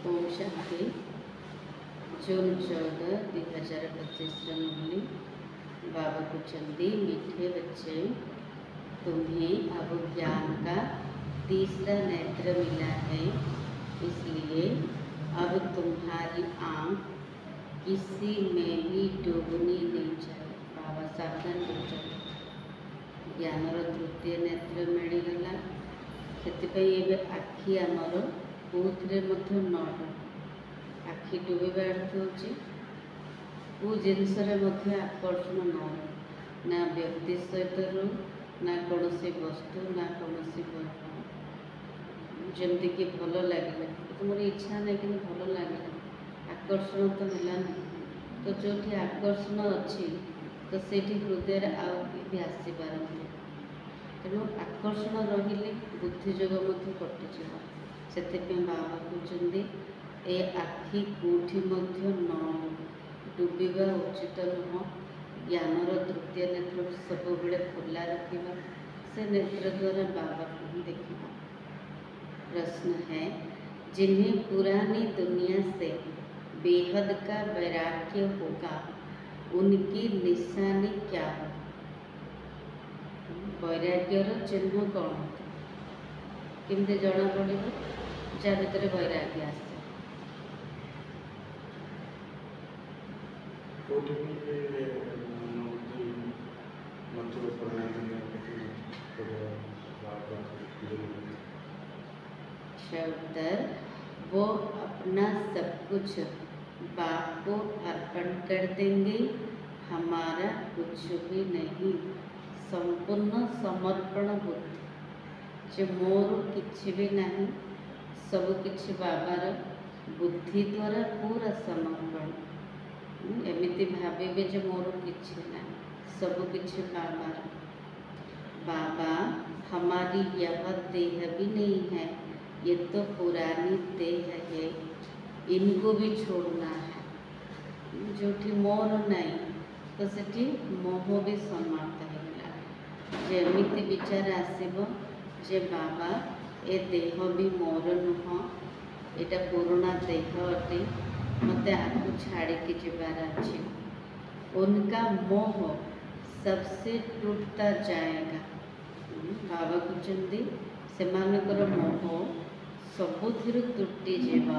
ओम शांति। जून 14, 2025 मुरली। बाबा कुचंदी, मीठे बच्चे, तुम्हें अब ज्ञान का तीसरा नेत्र मिला है, इसलिए अब तुम्हारी आँख किसी में भी डूबनी नहीं चाहिए। बाबा सावधान करुछंती। ज्ञानर तृतीय नेत्र मिलगला, से आखि आमर कौथिरे न आखि डुबा अर्थ होची कौ जिनसरे आकर्षण ना व्यक्ति सहित ना कौन वस्तु ना कौन जमती कि भल लगे तो मोर इच्छा ना कि भल लगे आकर्षण तो है ना। तो जो आकर्षण अच्छी तो से हृदय आउ आसपार तेणु आकर्षण रही बुद्धिजोग कटिज। से बाबा कहते ए आखि कौटी न डुबा उचित नुह। ज्ञानर तृतीय नेत्र सब बड़े खुला रखा, से नेत्र द्वारा बाबा को ही देखा। प्रश्न है, जिन्हें पुरानी दुनिया से बेहद का वैराग्य होगा उनकी निशानी क्या होगी? वैराग्यर चिन्ह कौन होता केमती जना पड़े जा भीतर वैराग्य आसे? उत्तर, वो अपना सब कुछ बाप को अर्पण कर देंगे, हमारा कुछ भी नहीं। संपूर्ण समर्पण बुद्धि, जे मोर किछि भी नहीं, सब किछि बाबार बुद्धि द्वारा पूरा समर्पण। एमिति भावे जे मोर किछि ना, सब किछि बाबार। बाबा, हमारी यह देह भी नहीं है, ये तो पुरानी देह है, इनको भी छोड़ना है। जोठी मोर नहीं तो सेठी मोह भी समाप्त है। जेमिति विचार आसब जे बाबा ए देह भी मोर नुह, एटा पुराना देह अटे, मत आपको छाड़ी के जीवार अच्छे। उनका मोह सबसे टूटता जाएगा। बाबा कहते से मोह सबुथिर तुटी जीवा,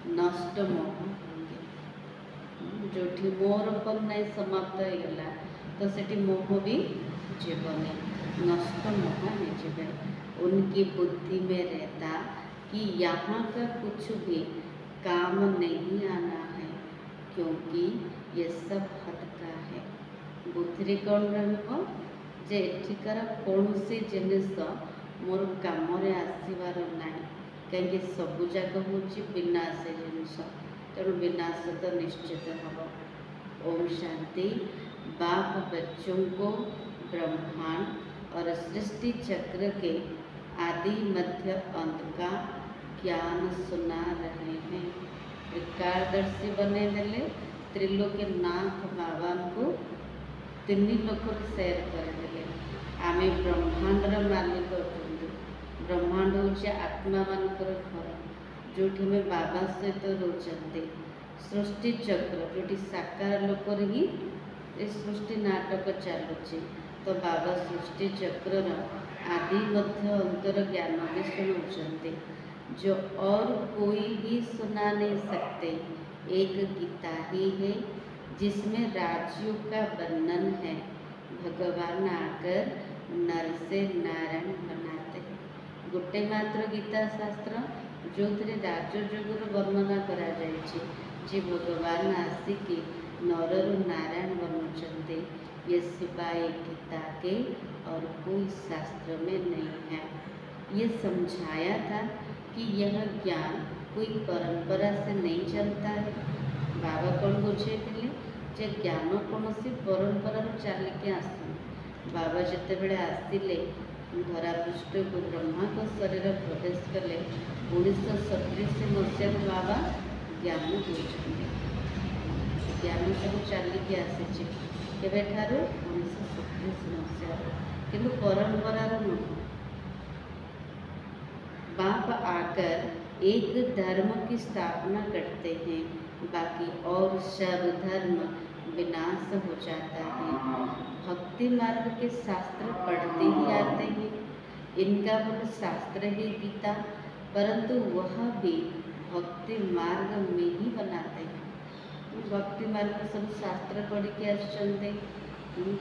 नष्ट मोह जो मोरपन नहीं समाप्त होगा तो सेठी मोह भी जीवनी नष्ट मोह नहीं। उनकी बुद्धि में रहता कि यहाँ का कुछ भी काम नहीं आना है, क्योंकि ये सब हद का है। बुद्धि कौन रे एठिकार कौन सी जिनिस मोर काम आसबार ना, कहीं सबूक हूँ विनाश जिनस, तेणु विनाश तो निश्चित हम। ओम शांति। बाप बच्चों को ब्रह्मांड और सृष्टि चक्र के आदि मध्य अंत का ज्ञान सुना रहे हैं। त्रिकालदर्शी बने देले त्रिलोकीनाथ बाबा को तीन लोक शेयर करदे। आम ब्रह्मांडर मालिक कहते, ब्रह्मांड हूँ आत्मा मानकर घर, जो बाबा सहित रोचते। सृष्टि चक्र जो साकार लोक ही सृष्टि नाटक चलुची, तो बाबा सृष्टि चक्र आदि मध्य अंतर ज्ञान भी सुनाते, जो और कोई भी सुना नहीं सकते। एक गीता ही है जिसमें राजयोग का वर्णन है। भगवान आकर नर से नारायण बनाते हैं। गोटे मात्र गीता शास्त्र जो राजयोगर वर्णना करा जायछि, जे भगवान आसिकी नररु नारायण बनुचंते। ये सिवाय गीता के और कोई शास्त्र में नहीं है। ये समझाया था कि यह ज्ञान कोई परंपरा से नहीं चलता है। बाबा कौन बुझे जे ज्ञान कौन सी परंपरा चलिके आस। बाबा जिते बड़े आसिले धरापृष्ठ को ब्रह्मा को शरीर प्रवेश कले 1937 मसीह बाबा ज्ञान होती। ज्ञान सब चलिके आसी केवे ठारू 1937 मसीह, किंतु परंपरार नुह। बाप आकर एक धर्म की स्थापना करते हैं, बाकी और सब धर्म विनाश हो जाता है। भक्ति मार्ग के शास्त्र पढ़ते ही आते हैं, इनका मूल शास्त्र है गीता, परंतु वह भी भक्ति मार्ग में ही बनाते हैं। भक्ति मार्ग सब शास्त्र पढ़ के आसुचंदे,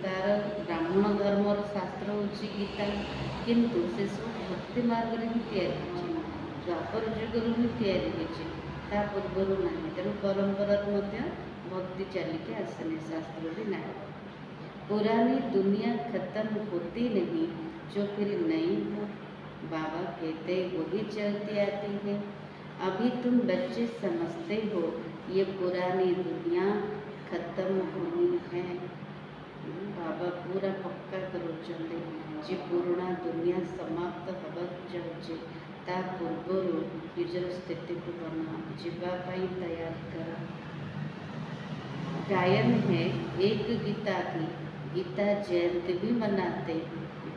तार ब्राह्मण धर्मर शास्त्र होची गीता, किंतु से सब भक्ति मार्ग रे ही तैयारी होची, द्वापर युगरु ही तैयारी होची, ता पूर्वरु नाही। तेणु परंपरा मध्य भक्ति चलिके आसने, शास्त्र भी नहीं। पुरानी दुनिया खत्म होती नहीं, जो फिर नई हो, बाबा कहते वही चलती आती है। अभी तुम बच्चे समझते हो ये पुरानी दुनिया खत्म होनी है। बाबा पूरा पक्का करो चंदे जी पुराना दुनिया समाप्त हवा जाऊे, ता पूर्वरु निजर स्थिति को बना जीवाई तैयार करा। गायन है एक गीता की, गीता जयंती भी मनाते,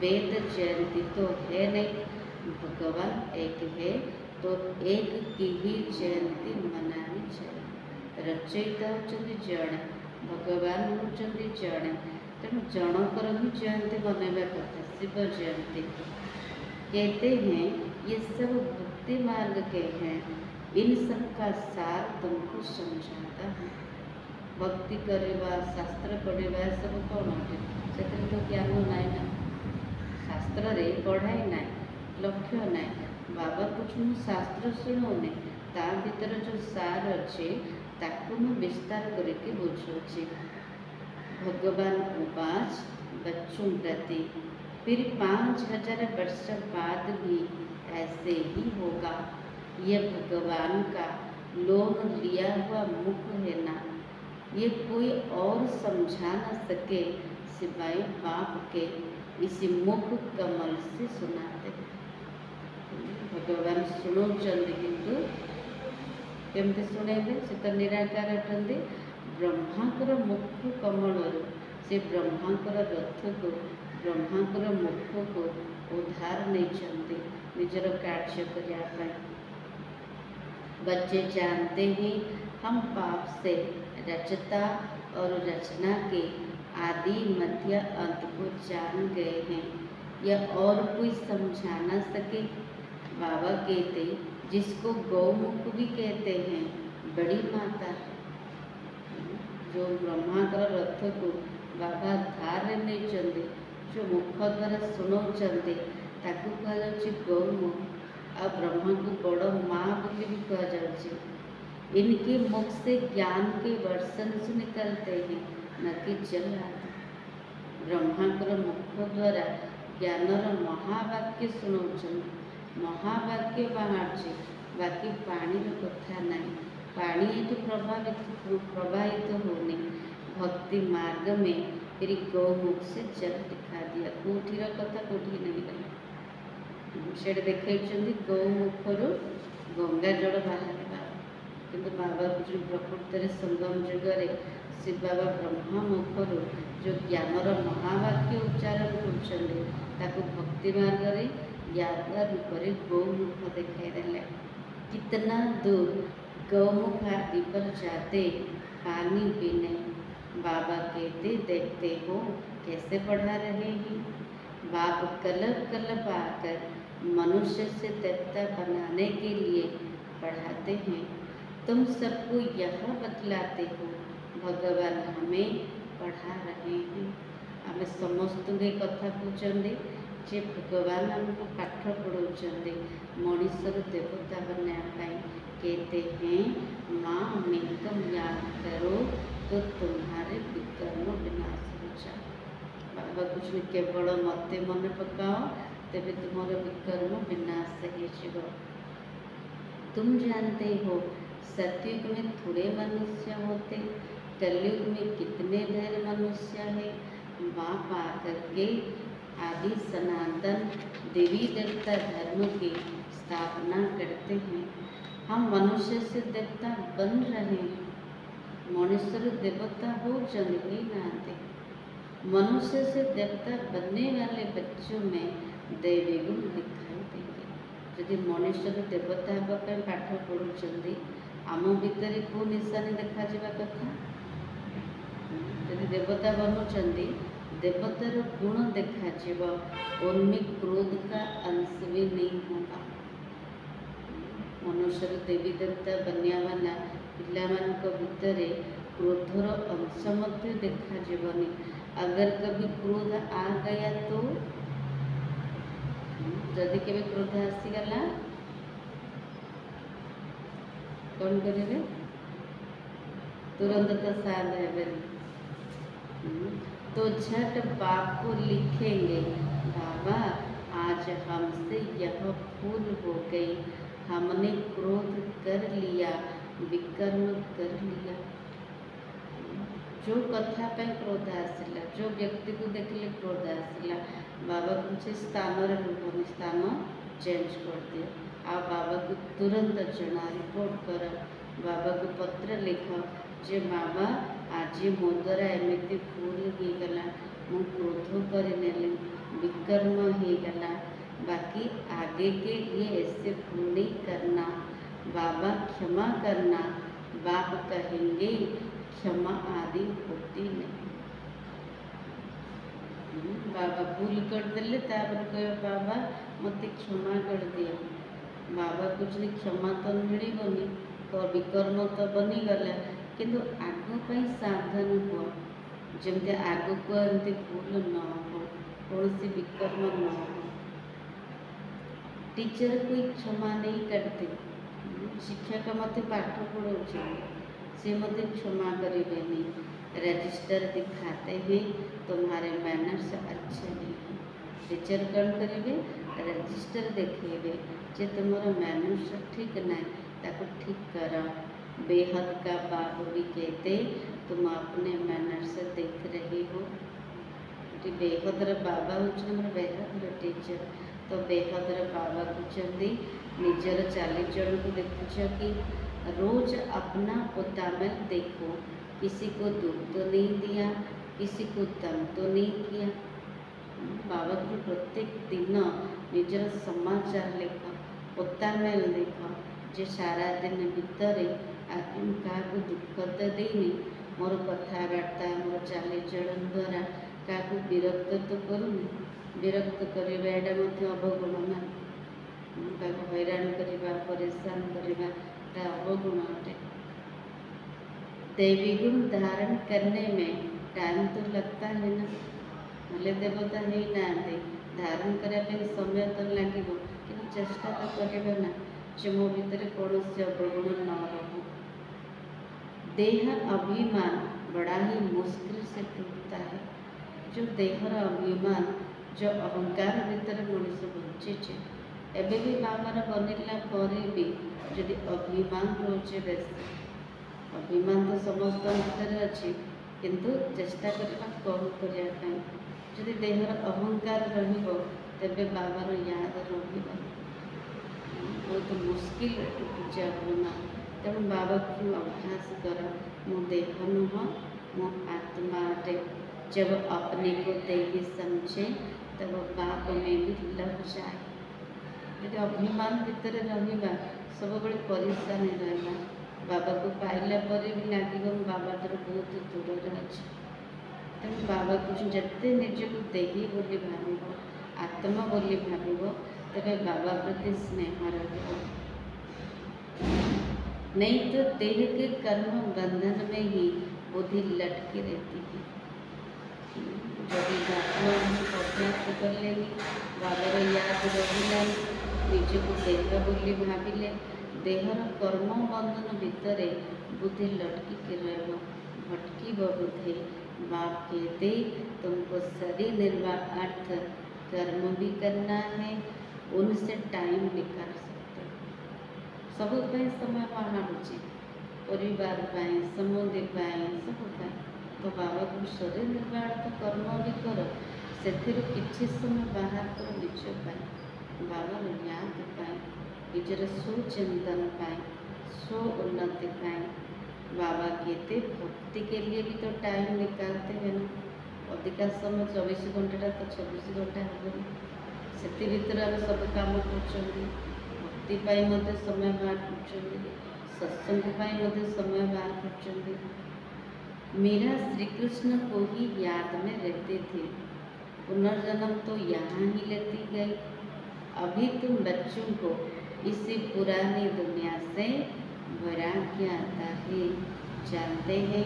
वेद जयंती तो है नहीं, भगवान एक है तो एक की ही जयंती मनानी चाहिए। रचयिता होचंदी जड़े, भगवान होचंदी जड़े, तेणु जनकर ही जयंती मनवा कथा, शिव जयंती। कहते हैं ये सब भक्ति मार्ग के हैं, इन सब का सार तुमको समझाता है। भक्ति करवा, शास्त्र पढ़वा सब कौन अटे, से तो ज्ञान नाई ना, शास्त्र रे पढ़ाई ना, लक्ष्य ना। बाबा कुछ शास्त्र शुणुने, ता भीतर जो सार अच्छे ताकू मैं विस्तार करके बुझे। भगवान उपास बच्चों प्रति फिर 5000 वर्ष बाद भी ऐसे ही होगा। यह भगवान का लोन लिया हुआ मुख है ना, ये कोई और समझा न सके सिवाय बाप के इसी मुख कमल से सुनाते। भगवान शुणुचंदी किंतु केमती शुणेबे, से तो निराकार अटंदी। ब्रह्मांकर मुख कमल से ब्रह्मांकर रथ को, ब्रह्मांकर मुख को उधार नहीं चंदी निजर कार्य करने। बच्चे जानते हैं हम पाप से रचता और रचना के आदि मध्य अंत को जान गए हैं, यह और कोई समझा न सके। बाबा कहते जिसको गौमुख भी कहते हैं, बड़ी माता है, जो ब्रह्मांकर रथ को बाबा धार नहीं चंदे, जो मुख द्वारा शुणु चंदे, ताकू कह गौमुख। आ ब्रह्मा को बड़ माँ बोली भी कह, इनके मुख से ज्ञान के वर्षन से निकलते हैं, न कि जल आदि। ब्रह्मांकर मुख द्वारा ज्ञानर महावाक्य शुणुचंदी, महावाक्य बाहर, बाकी पानी कथा नहीं, पानी ये प्रवाहित होने। भक्ति मार्ग में फिर गौमुख से जल दिखा दिया, कोठीर कथा कोठी नहीं गला से देखा गौमुखर गंगा जल बाहर। किंतु बाबा कुछ प्रकृत संगम जुगर से बाबा ब्रह्मा मुखर जो ज्ञानर महावाक्य उच्चारण कर भक्ति मार्ग याद रूप में गौमुख दिखाई देले। कितना दूर गौमुख आदि पर जाते पानी पीने, बाबा कहते देखते हो कैसे पढ़ा रहे हैं। बाप कलब कलब आकर मनुष्य से देवता बनाने के लिए पढ़ाते हैं। तुम सबको यह बतलाते हो भगवान हमें पढ़ा रहे हैं। आम समस्त कथा कहते जे भगवान हमको पाठ पढ़ाते मनुष्य देवता बनाने। कहते हैं माँ मेकम याद करो तो तुम्हारे विकर्म विनाश हो जाए। बाबा कुछ केवल मत मन पकाओ तेरे तुम्हारा विकर्म विनाश हो। तुम जानते हो सतयुग में थोड़े मनुष्य होते, कलयुग में कितने ढेर मनुष्य है। बाप आकर के आदि सनातन देवी देवता धर्म की स्थापना करते हैं। हम मनुष्य से देवता बन रहे हैं, मनुष्य देवता हो जन ही नाते। मनुष्य से देवता बनने वाले बच्चों में दैवी गुण दिखाई देंगे। जदि मनुष्य देवता हाँपा पाठ पढ़ुंट आम भितर कौ निशानी देखा कथा। यदि देवता बनूंट देवतार गुण देखा, उनमें क्रोध का अंश भी नहीं होगा। मनुष्य देवी देवता बनिया वाला पिला भितर क्रोधर अंश मध्य देखा। अगर कभी क्रोध आ गया तो जदि केवे क्रोध आसीगला कौन करेंगे? तुरंत तो शांत है। तो झट बाप को लिखेंगे, बाबा आज हमसे यह भूल हो गई, हमने क्रोध कर लिया, विकर्म कर लिया। जो कथा पे क्रोध आसला, जो व्यक्ति को देखले क्रोध आसला, बाबा कुछ स्थान रुहनी, स्थान चेंज कर दिए। आप बाबा को तुरंत जना रिपोर्ट कर, बाबा को पत्र लिख जे बाबा आज मो द्वारा एमती भूल हो गला, मु क्रोध कर विकर्म हो गला, बाकी आगे के लिए ऐसे भूल नहीं करना, बाबा क्षमा करना। बाप कहेंगे क्षमा आदि होती नहीं। बाबा भूल कर देले तापर कहे बाबा मत क्षमा कर दिया। बाबा कुछ नहीं, क्षमा तो मिलबनी, तो विकर्म तो बनीगला, किंतु आगपाई सावधान हुआ, जमती आग को एमती भूल न हो, कौन सी विकर्म न हो। टीचर कोई क्षमा नहीं करते, शिक्षक मत पाठ पढ़ाऊँ से मत क्षमा करेंगे नहीं। रजिस्टर दिखाते हैं तुम्हारे मैनर्स अच्छे नहीं हैं, टीचर कौन करेंगे? रजिस्टर देखेबे जे तुम्हारा मैनर्स ठीक नहीं, ताको ठीक करा। बेहद का बाप भी कहते तुम अपने मैनर्स देख रही हो। बेहदर बाबा हूँ बेहदर टीचर, तो बेहदर बाबा कहते निजर चालीचरण को देखुच कि रोज अपना पोतामेल देखो, किसी को दुख तो नहीं दिया, किसी को तंग तो नहीं किया। बाबा को प्रत्येक दिन निजर समाचार लेख, पोतामेल देख, जे सारा दिन भितर क्या दुख तो देनी, मोर कथबार्ता मोर चालीचरण द्वारा क्या विरक्त तो करूनी। विरक्त करवा यहाँ अवगुण ना, क्या हैरान करवा, परेशान करवा अवगुण अटे। देवी गुण धारण करने में टाइम तो लगता है ना, भले देवता है ना धारण करने समय तो लगे, कि चेष्टा तो करेगा ना जो मो भीतर कौन से अवगुण न रहो। देह अभिमान बड़ा ही मुश्किल से टूटता है। जो देहर अभिमान, जो अहंकार भीतर मनुष्य बचे, एवं भी बाबार बनला पर भी जदि अभिमान रोचे, बेस अभिमान तो समस्त भीतर अच्छे, किंतु चेष्टा करना कम करने। जदि देहर अहंकार तेबे बाबार याद रहा बहुत मुश्किल टूटुचे अभिमान। तेणु बाबा को अभ्यास कर, मो देह नुह मो आत्मा अटे। जब अपने को देही समझे तब बाप में भी लग जाए। यदि अभिमान भीतर रहा सब बड़े परेशान रहा, बाबा को पाइला पर भी लगे बाबा तर बहुत दूर अच्छे। तेणु बाबा कुछ जिते निजक देही बोली भाव, आत्मा बोली भाव, तेरे बाबा प्रति स्नेह रहा। नहीं तो देह के कर्म बंधन में ही बुद्धि लटकी रहती है। जब अभ्यास कर लेगी बाबार याद रहा, निजक देह बोली भाविले देहर कर्म बंधन भितर बुद्धि लटकी रह भटकी बुद्धि। बाप कहते तुमको शरीर निर्वाह अर्थ कर्म भी करना है, उनसे टाइम निकाल सकते हो। सब समय बाहर परिवार पाए, समुदाय पाए, सब पाए। तो बाबा को शरीर निर्वाह तो कर्म भी कर, से किसी समय बाहर कर निज पाए, बाबा याद पाए, निजर सुचिंतन पाए, स्व उन्नति पाए। बाबा कहते भक्ति के लिए भी तो टाइम निकालते हैं ना। अधिका समय 24 घंटा तो 24 घंटा हम से भर आम सब कम कर भक्ति पाई मते समय बाहर करछन्ती, सत्संग पाई मते समय बाहर करछन्ती। मीरा श्री कृष्ण को ही याद में रहते थे। पुनर्जन्म तो यहाँ ही लेती गई। अभी तुम बच्चों को इसी पुरानी दुनिया से वैराग्य आता है। जानते हैं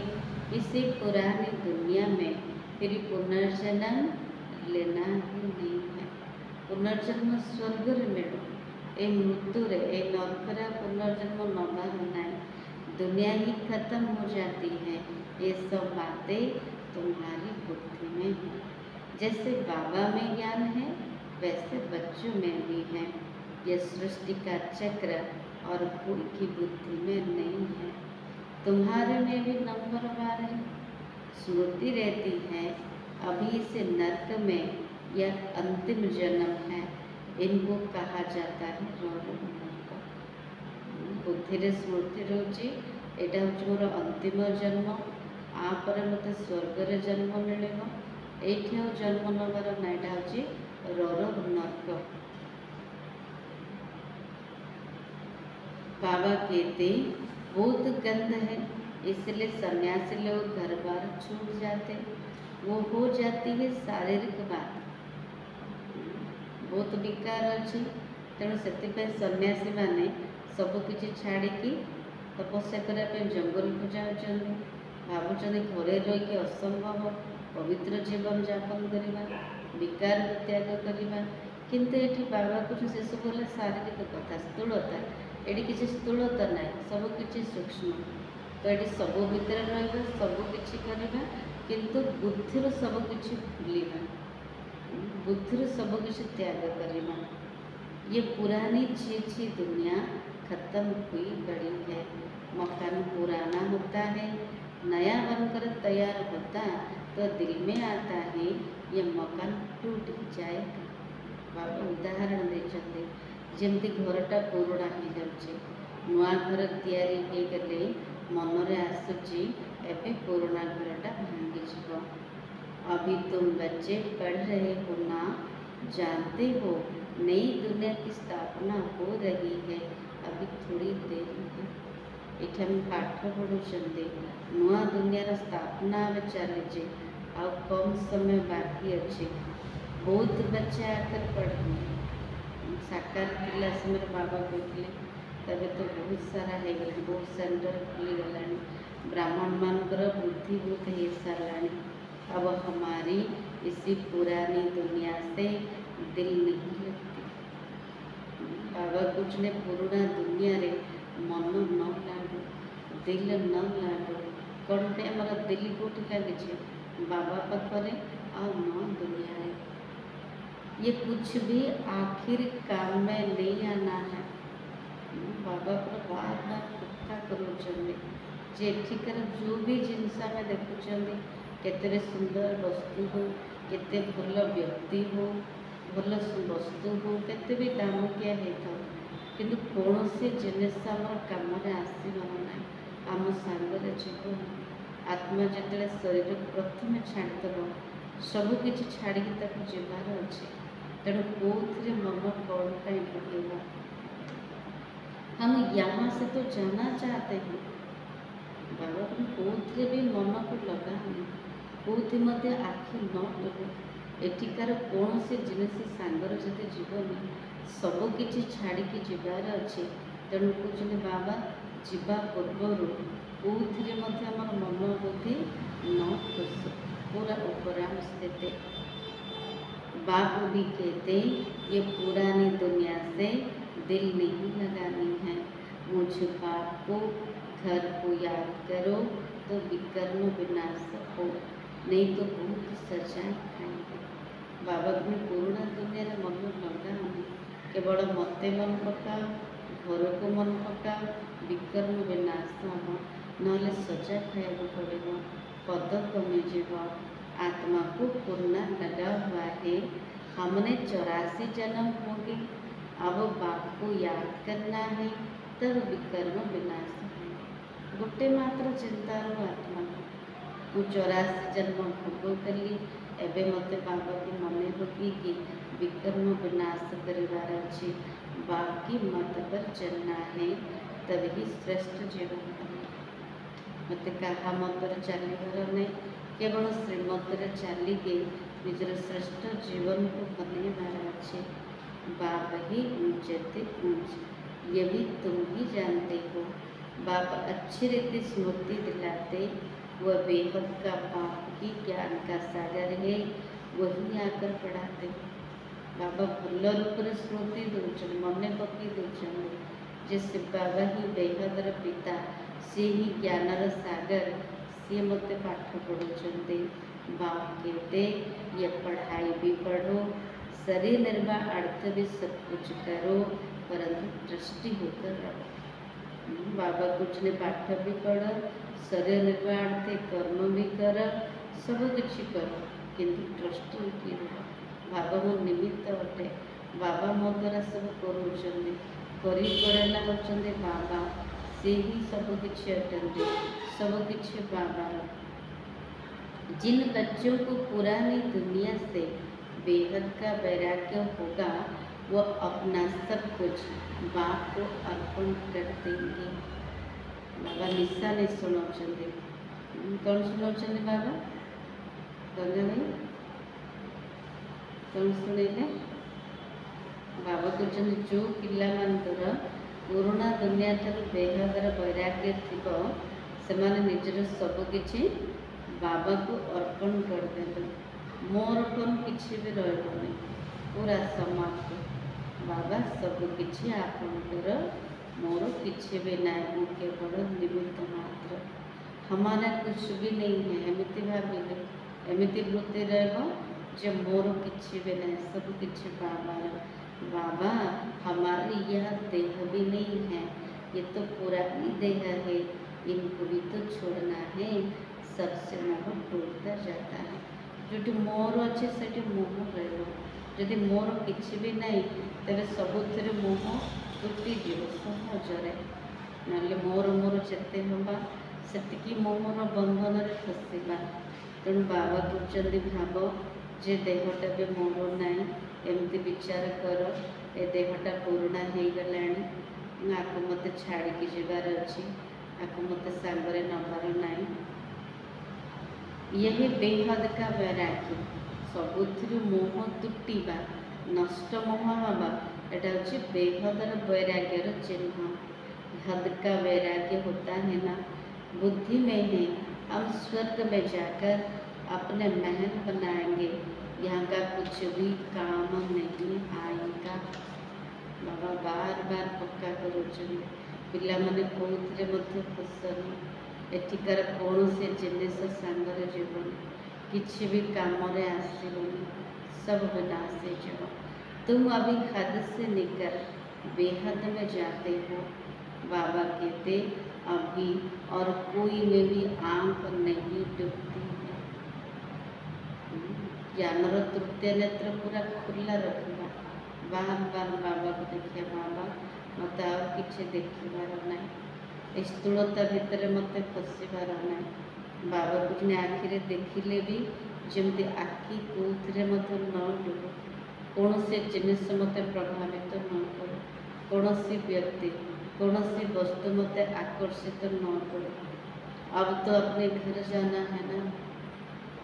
इसी पुरानी दुनिया में फिर पुनर्जन्म लेना ही नहीं है। पुनर्जन्म स्वर्ग रे मिलो, ए मृत्यु रे ए नरकरा पुनर्जन्म नबार नहीं। दुनिया ही खत्म हो जाती है। ये सब बातें तुम्हारी बुद्धि में है। जैसे बाबा में ज्ञान है वैसे बच्चों में भी है। ये सृष्टि का चक्र और कोई की बुद्धि में नहीं है। तुम्हारे में भी नंबर बार है। स्मृति रहती है अभी से नरक में यह अंतिम जन्म है। इनको कहा जाता है नरक। बुद्धि रे स्मृति रोची एटा हूँ मोर अंतिम जन्म। आपर मत स्वर्ग रे जन्म मिले। एठी आ जन्म नबार ना एटा हूँ रर नरक। बाबा कहते बहुत गंध है इसलिए सन्यासी लोग घर बार छूट जाते। वो हो जाती है शारीरिक बात। बहुत विकार अच्छे तेणु से सन्यासी माने सबकि छाड़ी तपस्या करने जंगल को जाऊँ। भावुं घरे रही असंभव पवित्र जीवन यापन करवा, विकार त्याग करवा। किंतु ये बाबा कुछ से सब शारीरिक कथा स्थूलता। ये किसी स्थूलता ना सबकि सूक्ष्म। तो ये सब भितर रहा सबकि करवा किंतु बुद्धि सबकि भूलवा, बुद्धि सबकि त्याग करवा। ये पुरानी छी दुनिया खत्म हुई पड़ी है। मकान पुराना होता है, नया बनकर तैयार होता तो दिल में आता है ये मकान टूट जाएगा। बाबा उदाहरण देते जमती घरटा पुराना हो जाए, नुआ घर तैयारी हो गले मनरे आसूची एवं पुराना घरटा भांगी जीव। अभी तुम बच्चे पढ़ रहे हो ना, जानते हो नई दुनिया की स्थापना हो रही है। अभी थोड़ी देर है इठे हम पाठ पढ़ुंटे नुआ दुनियार स्थापना चली आ कम समय बाकी अच्छे। बहुत बच्चे आकर पढ़ेंगे। साकार क्लास में बाबा कहते तबे तो बहुत सारा हो गला, बहुत सेंटर खुली गला। ब्राह्मण मानकर बुद्धि बहुत हो सारा। अब हमारी इसी पुरानी दुनिया से दिल नहीं लगती। बाबा कुछ ने पुराना दुनिया रे मन न लागो, दिल न लागो। कौन पे हमारा दिल कोट लगे बाबा पाखरे आ न दुनिया रे। ये कुछ भी आखिर काम में नहीं आना है। बाबा पर बार बार कृपा करूँ जे एठिकार जो भी जिनसा में देखुं केते सुंदर वस्तु हो, केते भल व्यक्ति हो, भल वस्तु हो, केते भी दामकिया होता किंतु कौन सी जिनिस आमर काम आसबार ना आम सांगरे जीवन। आत्मा जिते शरीर प्रथम छाड़देव सबकि छाड़ी जीवार अच्छे। तेणु कौन मन कौन पर लगेगा। हम यहाँ से तो जाना चाहते हैं। बाबा कौन भी मन को लगानी, कौथि मध्य आखि न लगे। एठिकार कौन से जिनिस सांगर जब जीवन सबकि छाड़ी जीवार अच्छे। तेणु कहते बाबा जीवा पूर्वर कौथि मन बुद्धि न खुश पूरा उपराम स्थित। बाबू भी कहते ये पुरानी दुनिया से दिल नहीं लगानी है। मुझ बाप को घर को याद करो तो विकर्म विनाश हो, नहीं तो बहुत सजा खाएंगे। बाबा भी पुराना दुनिया रे मन लगानी, केवल मते मन पकाओ, घर को मन पकाओ, विकर्म विनाश हम ना सजा खाया पड़ेगा, पद कमिजीव। आत्मा को पुरना लगा हुआ है। हमने 84 जन्म होंगे। अब बाप को याद करना है तब विकर्म विनाश है। गोटे मात्र चिंता आत्मा को 84 जन्म भोग कली। एवं मत बाबा की मन होगी कि विकर्म विनाश करार अच्छे। बाकी मत पर चलना है, तभी श्रेष्ठ जीवन बने। मत क्या मतर चलवर नहीं, केवल श्रीमत चलिके निजर श्रेष्ठ जीवन को बनवार अच्छे। बाप ही ऊंचते ऊंच, ये भी तुम ही जानते हो। बाप अच्छी रीति स्मृति दिलाते, वह बेहद का बाप ही ज्ञान का सागर है, वही आकर पढ़ाते। बाबा भल रूप स्मृति दौरान मन पकई दौरान, जैसे बाबा ही बेहदर पिता, सी ही ज्ञानर सागर, सी मत पाठ पढ़ुंट। बाप कहते ये पढ़ाई भी पढ़ो, शरीर निर्वाह अर्थ भी सब कुछ करो, परंतु दृष्टि होकर रहो। बाबा कुछ ने पाठ भी पढ़, शरीर निर्वाह अर्थ कर्म भी कर, सब कुछ करो, किंतु दृष्टि की रहो। बाबा मो निमित्त अटे, बाबा मो द्वारा सब करेला होचंदे बाबा, से ही सब किछि अटंदे, सब किछि बाबार। जिन बच्चों को पुरानी दुनिया से बेहद का वैराग्य होगा, वह अपना सब कुछ बाप को अर्पण कर देंगे। बाबा निशा नहीं सुनाउछंदे, कौन सुनाउछंदे बाबा? गंगा भाई कौन शुणिले? बाबा कहते जो पिलामानकर पुराना दुनिया ठार बेहदर वैराग्य थिबो, सेमाने निजर सबकिछि बाबा को अर्पण करदेले। मोरपन किछि भी रहबोनी, पूरा समाप्त। बाबा सबकिछि आपणकर, मोर किछि भी नाय, मु केवल निमित्त मात्र, हमारा कुछ भी नहीं है। एमिति भाविले, एमिति वृत्ति रहबो जे मोर किछि भी नहीं, सब किछि बाबार। बाबा हमारे यह देह भी नहीं है, ये तो पुरानी देह है, इनको भी तो छोड़ना है। सबसे मोह टूटता जाता है। जोटी मोर अच्छे से मोह रही, जदि मोर किछि भी नहीं, तेरे सबुथिरे मोह टूटीजीव सहजरे। नले मोर मोर चेते हवा, सेतिकी मोहर बंधन रे फसिबा। तेणु बाबा कहते भाव जे देहटा भी मोर नाई, एमती विचार कर, ए देहटा पुराना हो गलानी, आपको मत छाड़ी जीवार अच्छी, आपको मत सांगरे नबार नाई। यही बेहद का वैराग्य, सबुथिरु मोह तुटिबा, नष्ट मोह हवा, एटा होछि बेहदर वैराग्यर चिन्ह। हद का वैराग्य होता है ना, बुद्धि में है। हम स्वर्ग में जाकर अपने महल बनाएंगे, यहाँ का कुछ भी काम नहीं आएगा। बाबा बार बार पक्का करो, पिला माने कोउथिरे मध्य फसनी, एठिकार कौन से जिनिस सांगरे जीवन किछि भी काम रे आसीबनी, सब विनाश से जीव। तुम अभी हद से निकल बेहद में जाते हो। बाबा कहते अभी और कोई में भी आंख नहीं डूबती है। ज्ञानर तृतीय नेत्र पूरा खुला रखा। बार बार बाबा को देखिए, बाबा मत और किसी देखिबार ना, स्थूलता भितर मत फसबार ना। बाबा कुछ आखिरे देखिले भी जमती आखि कौथिरे मत न डुब, कौन से जिनिस मत प्रभावित न कर, कौन सी व्यक्ति कौन सी वस्तु मत आकर्षित न कर। अब तो अपने घर जाना है ना,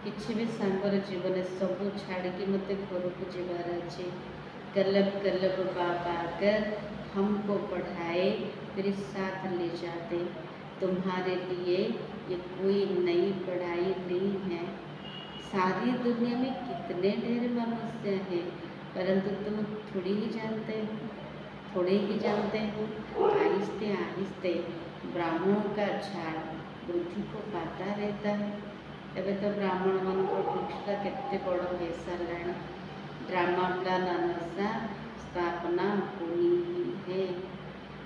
किसी भी सांगर जीवन सब छाड़ी मत घर को जीवार अच्छे। कल्लब बाबा आकर हमको पढ़ाए, फिर साथ ले जाते। तुम्हारे लिए ये कोई नई पढ़ाई नहीं है। सारी दुनिया में कितने ढेर मनुष्य हैं, परंतु तुम थोड़ी ही जानते हो, थोड़े ही जानते हो। आहिस्ते आहिस्ते ब्राह्मणों का झाड़ बुद्धि को पाता रहता है। एवं तो ब्राह्मण मन को वृक्षा केते बड़ हो सारा। ड्रामा प्लान अनुसार स्थापना होनी ही है।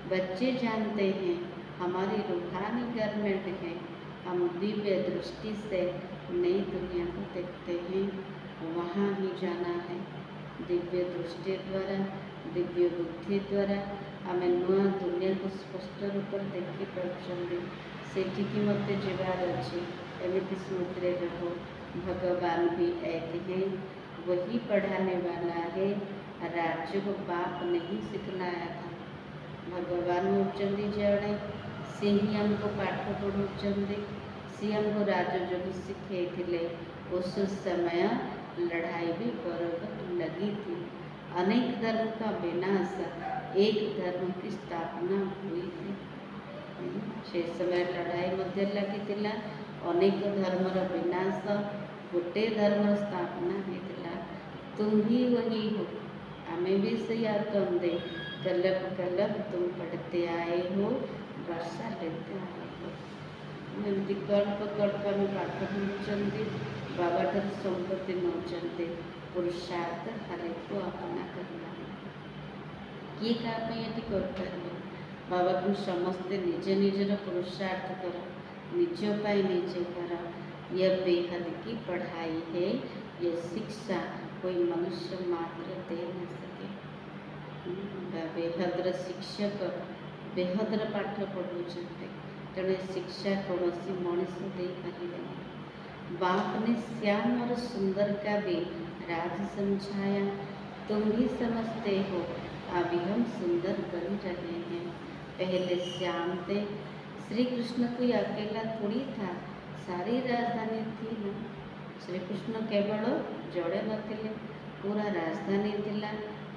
बच्चे जानते हैं हमारी रूहानी गवर्नमेंट है, हम दिव्य दृष्टि से नई दुनिया को देखते हैं, वहाँ ही जाना है। दिव्य दृष्टि द्वारा, दिव्य बुद्धि द्वारा आम नुआ दुनिया को स्पष्ट रूप से देखी पार्टी, सेठिकी मत जीवार अच्छे। एमती स्मृति रहो, भगवान भी एक है, वही पढ़ाने वाला है, राज्य को बाप ने ही सिखलाया था। भगवान होचंदी जड़े से ही हमको पाठ पढ़ुचंदी, सी हमको राजयोग शिखे। उस समय लड़ाई भी बराबर लगी थी। अनेक धर्म का विनाश, एक धर्म की स्थापना हुई थी। से समय लड़ाई मध्य लगी, अनेक धर्मर विनाश, गोटे धर्म स्थापना होता। तुम भी वही हो, हमें भी सही आत्म दे। कलप कलप तुम पढ़ते आए हो, वर्षा लेते आए हो। एमती कल्प कल्प में पाठ पढ़ुचंदी, बाबा ठार संपत्ति नौचंदी। पुरुषार्थ हरे को अपना करना किए क्या कर बाबा तुम समस्ते निज निजर पुरुषार्थ कर, निजपाई निजे कर। यह बेहद की पढ़ाई है, यह शिक्षा कोई मनुष्य मात्र दे न सके। बेहदर शिक्षक बेहदर पाठ पढ़ुचंते, तेणु शिक्षा कौन मनीष दे पारे। बाप ने श्याम और सुंदर का भी राज समझाया। तुम भी समझते हो अभी हम सुंदर बन रहे हैं। पहले श्याम थे, श्री कृष्ण कोई अकेला थोड़ी था, सारी राजधानी थी ना। श्री कृष्ण केवल जोड़े नथिले, पूरा राजधानी थिला।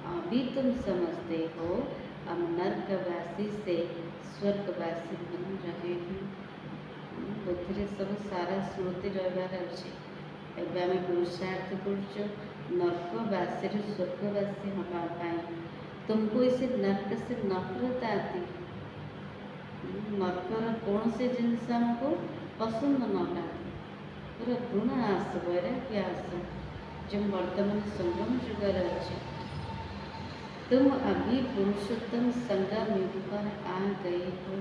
अभी तुम समझते हो हम नरकवासी से स्वर्गवासी बन रहे हैं। बुद्धि सब सारा स्मृति रहार अच्छे। एवं आम पुरुषार्थ कर नरकवासी स्वर्गवासी हाँपाई। तुमको इसे नरक से नफरत आती, नरकर कौन से जिनस हमको पसंद न लगे, पूरा घृणा आस वैराग्य आस जो वर्तमान संगम जुगर अच्छे। तुम अभी पुरुषोत्तम संगम युग पर आ गए हो।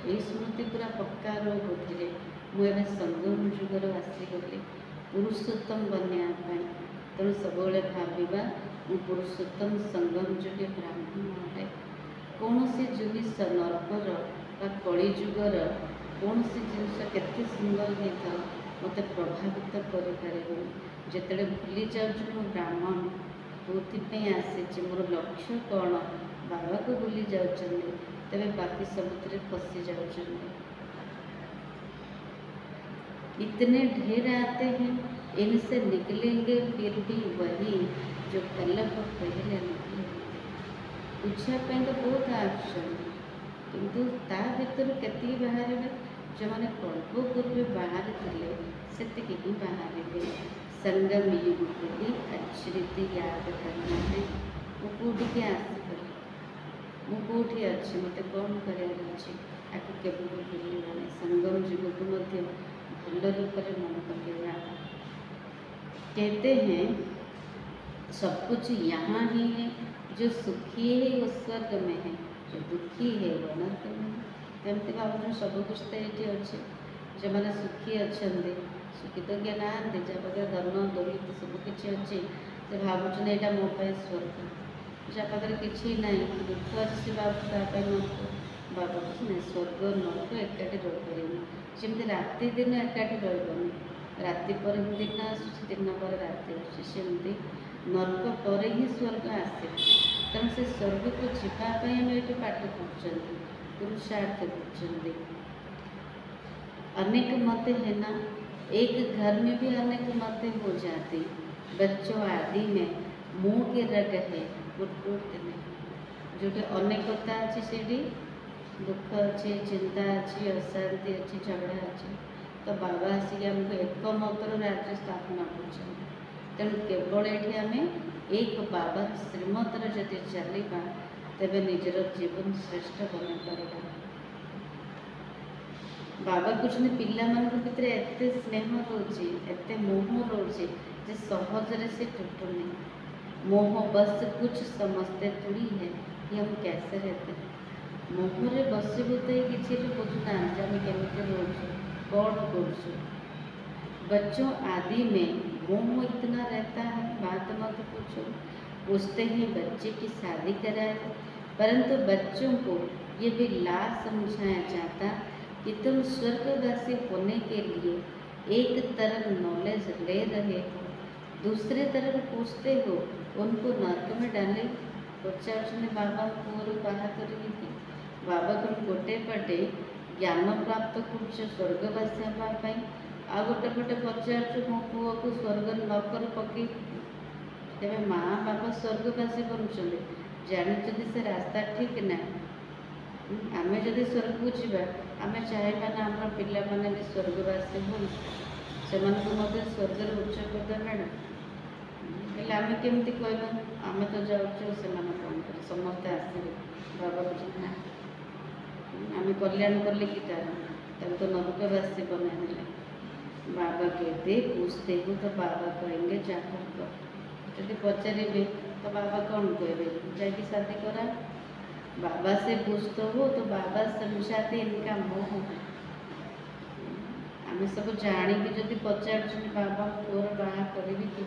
ये स्मृति पूरा पक्का रो बुद्धि मुझे संगम जुगर आसीगली पुरुषोत्तम बनवाई। तेणु सब भाविबा पुरुषोत्तम संगम जुगे ब्राह्मण है। कौन सी जिनिस नरकर कली जुगर कौन सी जिनस केते सुंदर होता मत प्रभावित करें। जिते भूली जाऊँ ब्राह्मण कौन आसी मोर लक्ष्य कौन, बाबा को भूली जाऊँ, तेरे बाकी सबुत फसी जाऊँ। इतने ढेर आते हैं, इनसे निकलेंगे फिर भी वही जो कलप पहले निकले। पूछापी तो बहुत आसन, किंतु ता भर के बाहर जो मैंने कल्प पूर्व बाहर थे से ही बाहर। संगम युग को भी अच्छी याद करना है। मुझे के आसपार मुझे अच्छी मत कौन करार अच्छे आपको केवल भूलना। संगम युग को भल रूप में मन पकेगा। कहते हैं सब कुछ यहाँ ही है, जो सुखी है वो स्वर्ग में है, जो दुखी है वो नरक में है। कमती भाव सब कुछ तो ये अच्छे, जो मैंने सुखी अच्छा सुखी तो क्या ना जहाँ पाखे धन दौलत सबकि अच्छे से भावुन यहाँ मो स्वर्ग। जहाँ पाखे कि ना दुख अच्छे से भावुँ नरक। बाबा ना स्वर्ग नरक एकाठी रही जमी राति दिन एकाठी रही। राति पर दिन आसूँ, दिन पर राति आसूँगी नरक पर ही स्वर्ग आसे। तेणु से स्वर्ग को जीवाई आम ये पाठ पढ़ुं, पुरुषार्थ कर। अनेक मत है ना, एक घर में भी अनेक मतें हो जाती। बच्चों आदि में मुँह के रग है, गुट में जो अनेकता अच्छी से दुख अच्छे, चिंता अच्छी, अशांति अच्छी, झगड़ा अच्छी। तो बाबा आसिक आमको एक मतर राज्य स्थापना कर। तेणु केवल ये आम एक बाबा श्रीमतर जदि चलवा तेरे निजर जीवन श्रेष्ठ बन पार। बाबा कहते पिला भितर एत स्नेह रोचे, एत मोह रोचे जे सहजरे से टूटुनी। मोह बस कुछ समझते थोड़ी है कि हम कैसे रहते हैं। मोहरे बसीभूत किसी भी बुझुना आम केमी रोचु कौन करूँ। बच्चों आदि में मोह इतना रहता है, बात मत पूछो। पूछते हैं बच्चे की शादी कराए, परंतु बच्चों को ये भी लाभ समझाया जाता कि तुम स्वर्गवासी होने के लिए एक तरफ नॉलेज ले रहे हो, दूसरे तरफ पूछते हो उनको नरक में डाले पचार बाबा पुअर बाहा करेंगे कि बाबा को गोटे पटे ज्ञान प्राप्त कर स्वर्गवासी हाँपाई आ गोटे पटे पचार मो पुओ को स्वर्ग नकर पकई तेरे माँ बापा स्वर्गवासी बनुंट जानते से रास्ता ठीक ना आम जदि स्वर्ग को जीवा आम चाहबा ना आम पिला माने भी स्वर्गवासी हूँ से स्वर्ग उच्च पद मैडम आम केमती कहवा आम तो जाऊँ से कौन कर समस्ते आसवे बाबा बुझे आम कल्याण कले कि तार तो नरकवासी बना बाबा कहते पूछते हो तो बाबा कहेंगे जाकर कर जब पचारे तो बाबा कौन कहे जाकि शादी करा बाबा से पूछते हो तो बाबा समझाते इनका मोह है आम सब जाणी जब पचार बाबा पुअर बाहा करी कि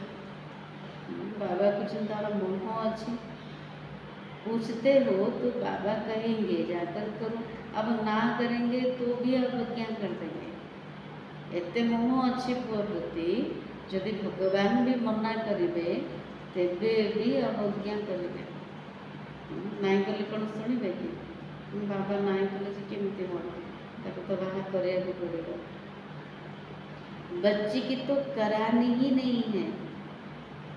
बाबा कुछ तार मोह अच्छी पूछते हो तो बाबा कहेंगे जाकर करो अब ना करेंगे तो भी अवज्ञा कर देंगे एते मोह अच्छी पुअ प्रति जदि भगवान भी मना करेंगे तेबे भी अवज्ञा करेंगे नाई कले कौन शुणे कि बाबा नाई कले से केमती हम तो बाहा करने पड़ेगा बच्ची की तो करानी ही नहीं है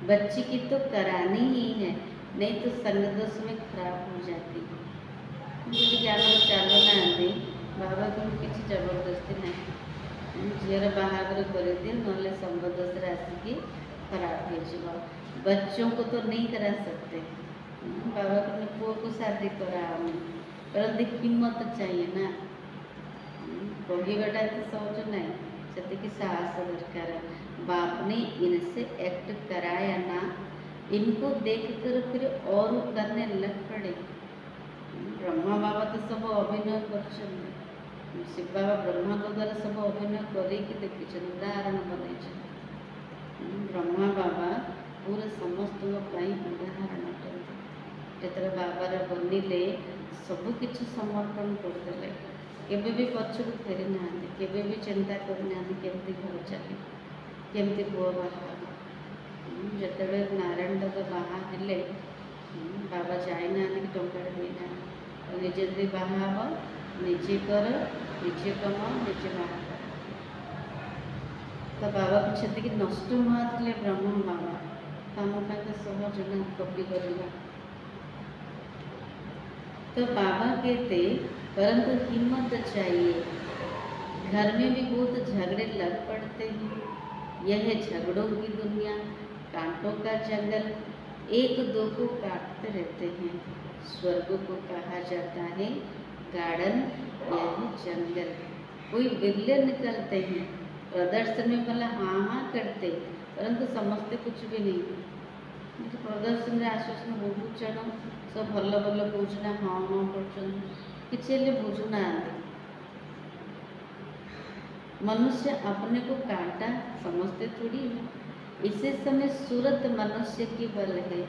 बच्ची की तो करानी ही है नहीं तो संगदोष में खराब हो जाती है मुझे ज्ञान चलो ना बाबा को किसी जबरदस्ती नहीं झीर बाहागर कर दिए ना संगदोष आसिकी खराब हो बच्चों को तो नहीं करा सकते बाबा को पुओ को शादी कराओ परंतु हिम्मत चाहिए ना कहवाटा तो सहज ना से साहस दरकार बाप ने इनसे एक्ट कराया ना इनको देखकर फिर और करने लग पड़े ब्रह्मा बाबा तो सब अभिनय कर शिव बाबा ब्रह्मा को द्वारा सब अभिनय करके देखी उदाहरण बन ब्रह्मा बाबा पूरे समस्त उदाहरण अटंती जो बाबार बनिले सबकि समर्पण करदे केबे भी पछक फेरी ना केबे भी चिंता करना केमती घर चले केमती पुओ बाहा जिते नारायण दादा बाहा हेले बाबा जाना टंका देना निजे जब बाहा हम निजे कर निजे कमाओ निजे बाहा कर तो बाबा को नष्ट हुआ ब्रह्म बाबा आम सहज ना कपी करवा तो बाबा कहते परंतु हिम्मत चाहिए घर में भी बहुत झगड़े लग पड़ते हैं यह झगड़ों की दुनिया कांटों का जंगल एक दो को काटते रहते हैं स्वर्ग को कहा जाता है गार्डन यही जंगल कोई बिल्ले निकलते हैं प्रदर्शन में भला हाँ हाँ करते परंतु समझते कुछ भी नहीं प्रदर्शन में आश्वासन बहुत जन सब भल भल कौन हाँ हाँ कर बुझुना मनुष्य अपने को काटा समझते थोड़ी है इसी समय सूरत मनुष्य की बल है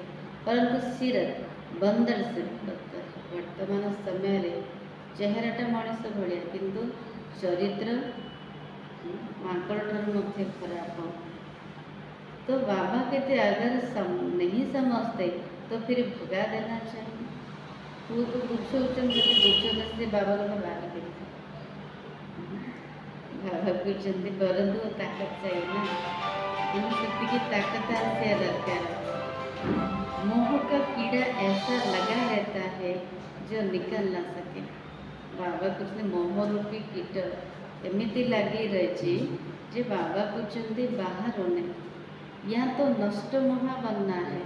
परंतु सीरत बंदर से बदतर वर्तमान समय चेहराटा मनीष भाया किंतु चरित्र माकड़ ठार खराब तो बाबा कहते अगर नहीं समझते तो फिर भगा देना चाहिए वो तो बुझौन जब बुझे से बाबा को बाहर कर बाबा बुझे परंतु ताकत चाहिए ना से ताकत आसे दरकार मोह का कीड़ा ऐसा लगा रहता है जो निकल ना सके बाबा कुछ मोह रूपी कीट एमती लगी रही जे बाबा कहते बाहर होने यहाँ तो नष्ट मोह बनना है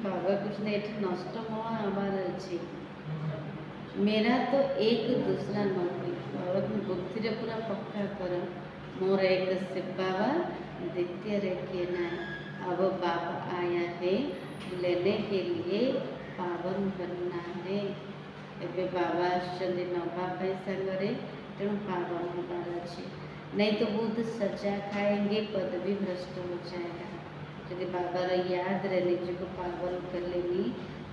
बाबा कुछ ये नष्ट मोह हमार अच्छी मेरा तो एक दूसरा न हुई बाबा बुद्धि पूरा पक्का कर मोर एक शिव बाबा द्वितीय रेखे ना अब बाबा आया है लेने के लिए पावन बनना है एवं बाबा आश्चर्य नवा संगे तेणु पावन हमार अच्छी नहीं तो बुद्ध सजा खाएंगे पदवी भ्रष्ट हो जाएगा यदि बाबार याद रे निज को पावन कले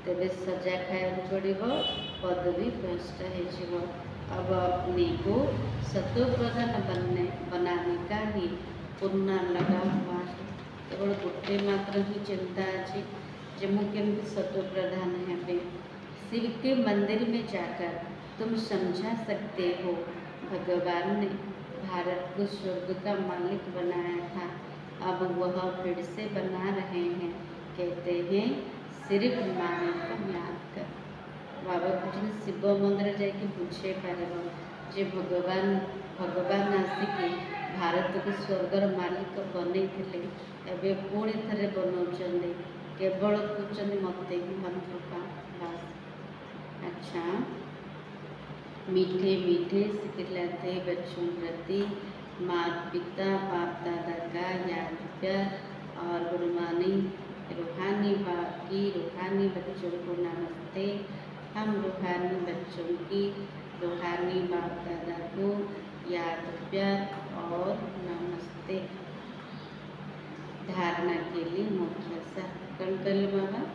तेरे सजा खाया पड़ो पदवी भ्रष्ट हो अब अपने को सतो प्रधान बनाने का ही पुण्य लगा हुआ है केवल गोटे मात्र ही चिंता अच्छी जे मु केमती सतो प्रधान है। शिव के मंदिर में जाकर तुम समझा सकते हो भगवान ने भारत को स्वर्ग का मालिक बनाया था, अब वह फिर से बना रहे हैं। कहते हैं सिर्फ माने को याद कर। बाबा कहते शिव मंदिर जाकि बुझे पार जे भगवान आसिक भारत को स्वर्गर मालिक बनई थे पुणी थे बनाऊँ केवल कहते मत ही मंत्र का बस। अच्छा, मीठे मीठे सिखलाते बच्चों प्रति माता पिता बाप दादा का याद प्यार और गुरबानी रूहानी बच्चों को नमस्ते। हम रूहानी बच्चों की रूहानी बाप दादा को याद प्यार और नमस्ते। धारणा के लिए मुख्य सा कंकल बाबा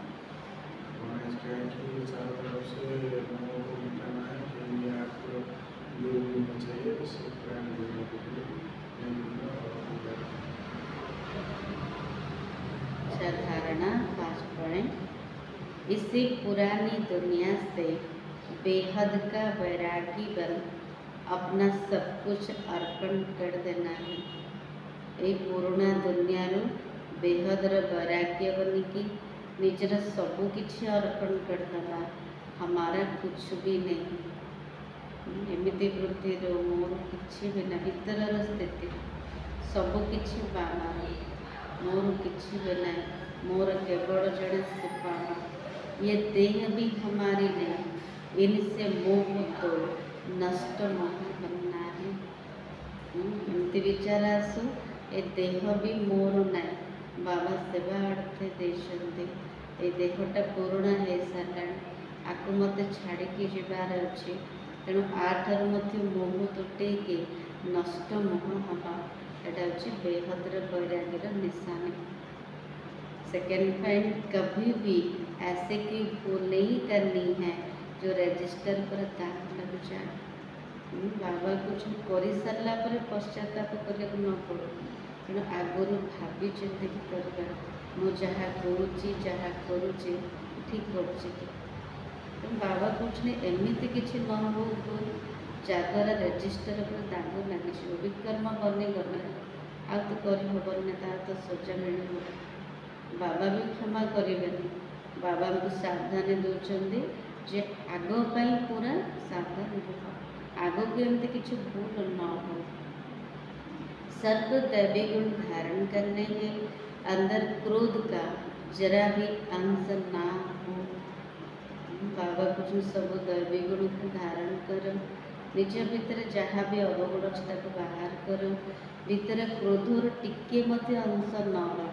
धारणा 5 पॉइंट। इसी पुरानी दुनिया से बेहद का वैरागी बन अपना सब कुछ अर्पण कर देना है। ये पुराना दुनिया रू बेहदर वैराग्य बनिकी निजर सबू किछि अर्पण कर देना, हमारा कुछ भी नहीं। एमती वृद्धि मोर किछि भी ना भीतर स्थिति सबू किछि बाबा मोर किछि भी ना, मोर केवल जड़े सुपाना। ये देह भी हमारी नहीं, इनसे मोह तो नष्ट मोह बनना है। एमती विचार आसु ए देह भी मोर ना बाबा सेवा अर्थे देशंती। ए देहटा पुराना है सारा आकु मत छाड़ी जीवार अच्छे, तेणु आठार मोह तुटेकी नष्ट मोह हवा एटा हूँ बेहदर वैराग्यर निशानी। सेकेंड पॉइंट, कभी भी ऐसे की भूल नहीं करनी है जो रजिस्टर पर दाग लग जाए। बाबा कुछ कर सारा पर पश्चाताप करने को न पड़ो, तेणु आगुरी भावी चिंत करवा मुझे करुँची जहाँ करुँचे ठीक कर। बाबा कुछ एमती किसी न हो जद्वारा रजिस्टर पर दाग लगे विकर्म बनी गला आ तो करहबन तार तो सजा मिल। बाबा भी क्षमा करें, बाबा को सावधान दौरान जे आगपाई पूरा सावधान हो, आग को एमती किसी भूल न हो। सर्व दैवी गुण धारण करने के अंदर क्रोध का जरा भी अंश ना हो। बाबा कुछ सब दैवी गुण को धारण कर निज भितर जहाँ भी अवगुण अच्छे बाहर कर, भीतर क्रोधर टिके मत अंश न रहो।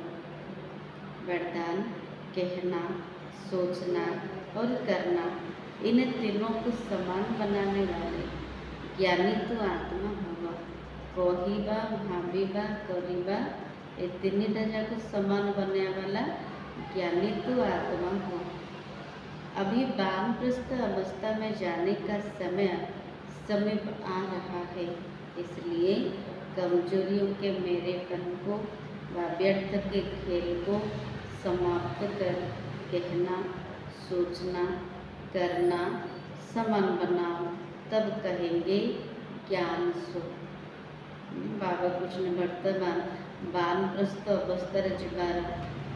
वरदान कहना, सोचना और करना इन तीनों को समान बनाने वाले ज्ञानी तो आत्मा होगा। कहवा भाविबा करिबा ए तीनटा जाक समान बनने वाला ज्ञानी तो आत्मा हो। अभी वानप्रस्थ अवस्था में जाने का समय समीप आ रहा है, इसलिए कमजोरियों के मेरेपन को व व्यर्थ के खेल को समाप्त कर कहना, सोचना, करना समान बनाओ, तब कहेंगे ज्ञान सो। बाबा कुछ वर्तमान वानप्रस्थ अवस्था जीवार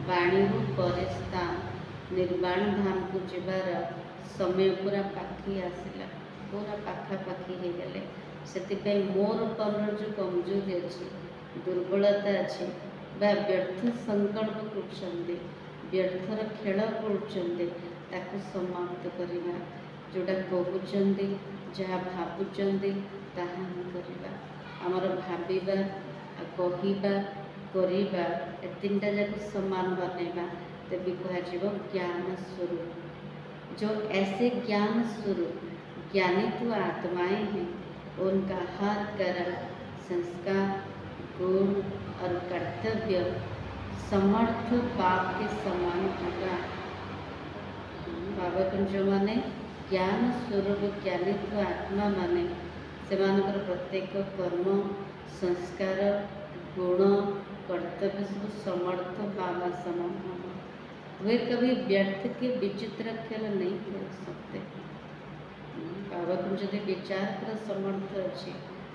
वाणी पर निर्वाण धाम को जीवार समय पूरा पाखी आसला, पूरा पाखापाखी हो गले। से मोर पर जो कमजोरी अच्छी दुर्बलता अच्छी व्यर्थ संकल्प कर व्यर्थर खेल कर समाप्त करवा, जोटा कहते जहाँ भावुंट ताहा करवा। आमर भाविबा कहवा करवा ए तीनटा जाक समान बनवा, तभी कह ज्ञान स्वरूप। जो ऐसे ज्ञान स्वरूप ज्ञानी तो आत्माएं हैं, उनका हर कर्म, संस्कार, गुण और कर्तव्य समर्थ बाप के समान होगा। बाबा को जो माने ज्ञान स्वरूप ज्ञानी तो आत्मा माने से प्रत्येक कर्म, संस्कार, गुण, कर्तव्य सब समर्थ बाबा समान होगा। वे कभी व्यर्थ के विचित्र खेल नहीं खेल सकते। बाबा को जदि विचार कर समर्थ अच्छे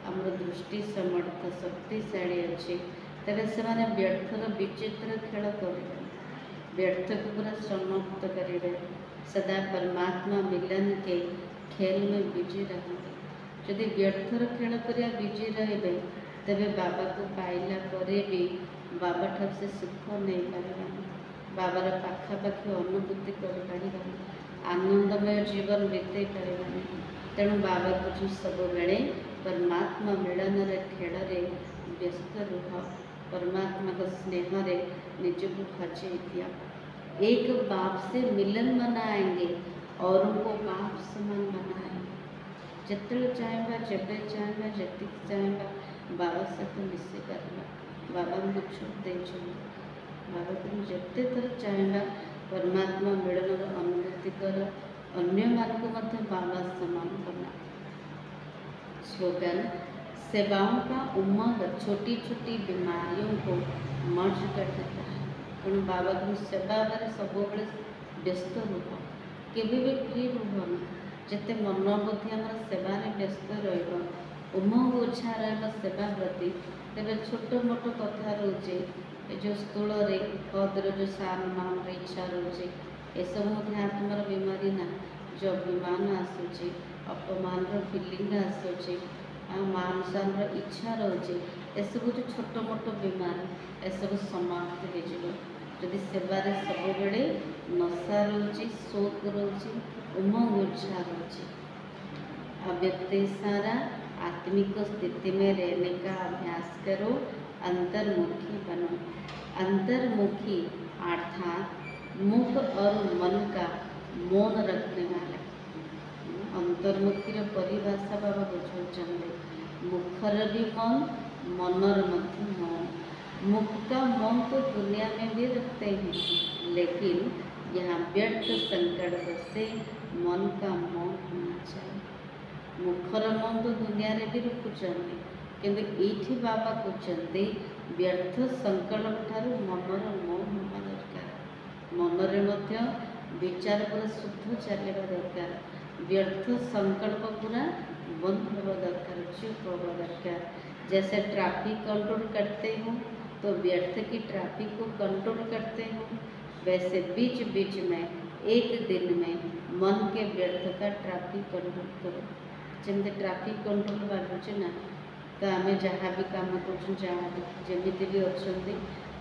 आमर दृष्टि समर्थ शक्तिशाली अच्छे तेरे से माने व्यर्थर विचित्र खेल करेंगे, व्यर्थ को पूरा समाप्त करेंगे, सदा परमात्मा मिलन के खेल में बिजी रहेंगे। यदि व्यर्थर खेल करिया बिजी रहे तेरे बाबा को पाइला परे भी बाबा ठार से सुख नहीं पारे, बाबार पाखापाखि अनुभूति कर आनंदमय जीवन बीते पारे। तेणु बाबा को सब बेले परमात्मा मिलन खेल व्यस्त रुह, परमात्मा को स्नेह निजक हजे दिया। एक बाप से मिलन मनाएंगे और उनको बाप समान मनाएंगे। जिते चाहबा जब चाहबा जी चाहबा बाबा सहित मिसी पार्बा, बाबा को छूट दे बाबा तुम जिते थर चाहबा परमात्मा मिलन अनुभूति कर, अन्य मान को बाबा समान करना। स्लोगन सेवाओं का उमंग छोटी छोटी बीमारियों को मर्ज कर देता है। तेणु बाबा को सेवा बारे सब व्यस्त रुह, केवे भी फ्री रुहन, जिते मन बुद्धि आम सेवार व्यस्त रुमंग उच्छा रेवा प्रति तेरे छोट मोट कथा रोचे जो स्थूल पदर जो सान मान इच्छा रोचे ये सब आत्मार बीमारी ना, जो अभिमान आसूची अपमान फिलिंग आसूची मान सान इच्छा रोचे ये सब जो छोट मोट बीमार ये सब समाप्त हो। जदि सेवार सब बेले नशा रोचे, शोक रोचे, उमंग उत्साह रोचे, अव्यक्त सारा आत्मिक स्थिति में रहने का अभ्यास करो, अंतर्मुखी बनो। अंतर्मुखी अर्थात मुख और मन का मौन रखने वाला। अंतर्मुखी परिभाषा बाबा बुझाते, मुखर भी मन, मनर मध्य मौन। मुख का मौन तो दुनिया में भी रखते हैं, लेकिन यहाँ व्यर्थ संकट से मन का मौन होना चाहिए। मुखर मन तो दुनिया रे भी रखुचंदी, किंतु एठी बाबा कहते व्यर्थ संकल्प ठार मनर मौन होगा दरकार। मनरे मध्य विचार पूरा शुद्ध चलवा दरकार, व्यर्थ संकल्प पूरा बंद होगा दरकार, चुप होगा दरकार। जैसे ट्रैफिक कंट्रोल करते हो तो व्यर्थ की ट्रैफिक को कंट्रोल करते हो, वैसे बीच बीच में एक दिन में मन के व्यर्थ का ट्रैफिक कंट्रोल करो। जमी ट्रैफिक कंट्रोल बाजुचे ना तो आम जहाँ भी कम करमी भी अच्छा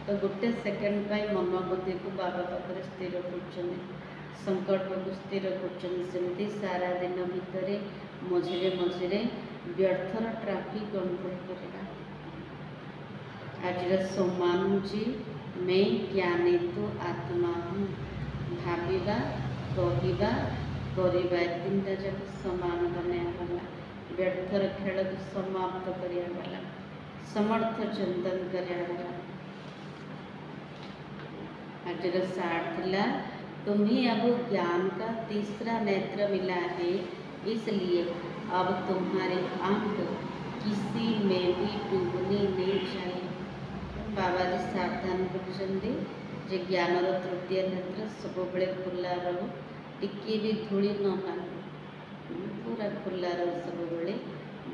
तो गोटे सेकेंड मन बुद्धि को बाबा पाखे स्थिर कर, संकल्प को स्थिर कर, सारा दिन भितर मझे मझे व्यर्थर ट्रैफिक कंट्रोल करवा। आज सम्मान हूँ मैं ज्ञानी तो आत्मा हूँ, भाविबा कहवा करवा तीनटा जाक समान बनावाला, व्यर्थर खेल को समाप्त कराला, समर्थ चिंतन कराला। आज सार थिला तुम्हें अब ज्ञान का तीसरा नेत्र मिला है, इसलिए अब तुम्हारी आंख किसी में भी डूबनी नहीं चाहिए। बाबा जी सावधान कर ज्ञानर तृतीय नेत्र सब बड़े खुला रो, टिके भी धूली न लागू, पूरा खुला रो सब बड़े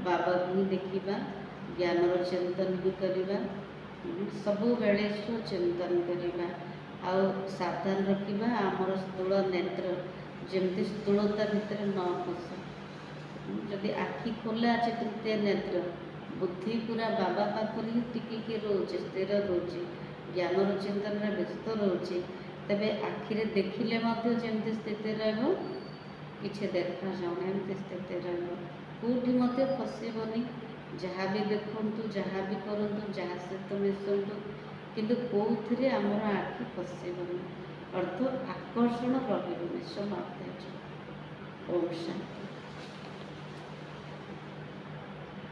बाबा को ही देखा, ज्ञानर चिंतन भी करवा, सब बेले स्वचिंतन करवा। आउ सावधान रखा आमर स्थूल नेत्र जमती स्थूलता भितर न पस। जदि आखि खोला अच्छे तृतीय नेत्र बुद्धि पूरा बाबा पाखर ही टिकी रोचे, स्थिर रोचे, ज्ञानर चिंतन व्यस्त रोचे, तेरे आखिरे देखिले जमती स्थिति रहो, किसी देखा जाऊना एमती स्थिति रहो, कौटी फसबनी। जहाँ भी देखु, जहाँ भी करूँ, जहाँ सहित मिशंतु, किंतु कौन आमर आखि फसबनी, अर्थ आकर्षण रही समाप्त। ओम शांति।